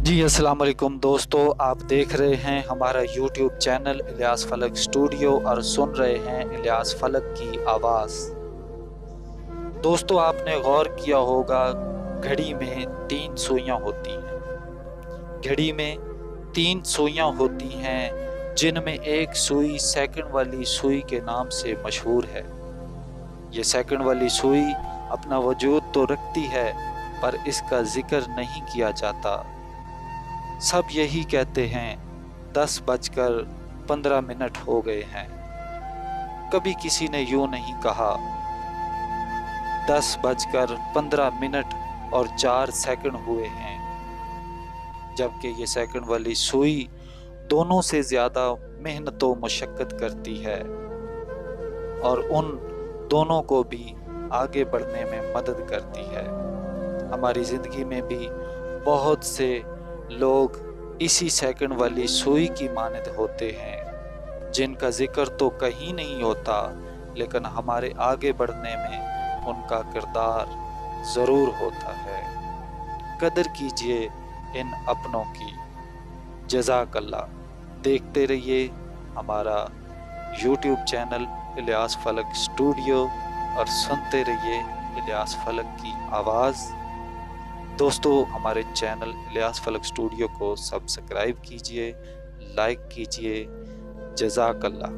جی السلام علیکم دوستو، آپ دیکھ رہے ہیں ہمارا یوٹیوب چینل الیاس فلک اسٹوڈیو اور سن رہے ہیں الیاس فلک کی آواز۔ دوستو، آپ نے غور کیا ہوگا گھڑی میں 3 سوئیاں ہوتی ہیں۔ گھڑی میں 3 سوئیاں ہوتی ہیں جن میں ایک سوئی سیکنڈ والی سوئی کے نام سے مشہور ہے۔ یہ سیکنڈ والی سوئی اپنا وجود تو رکھتی ہے پر اس کا ذکر نہیں کیا جاتا۔ سب یہی کہتے ہیں 10:15 ہو گئے ہیں۔ کبھی کسی نے یوں نہیں کہا 10:15 اور 4 سیکنڈ ہوئے ہیں، جبکہ یہ سیکنڈ والی سوئی دونوں سے زیادہ محنت و مشقت کرتی ہے اور ان دونوں کو بھی آگے بڑھنے میں مدد کرتی ہے۔ ہماری زندگی میں بھی بہت سے لوگ اسی سیکنڈ والی سوئی کی مانند ہوتے ہیں جن کا ذکر تو کہیں نہیں ہوتا، لیکن ہمارے آگے بڑھنے میں ان کا کردار ضرور ہوتا ہے۔ قدر کیجئے ان اپنوں کی۔ جزاک اللہ۔ دیکھتے رہیے ہمارا یوٹیوب چینل الیاس فلک اسٹوڈیو اور سنتے رہیے الیاس فلک کی آواز۔ دوستو، ہمارے چینل الیاس فلک اسٹوڈیو کو سبسکرائب کیجئے، لائک کیجئے۔ جزاک اللہ۔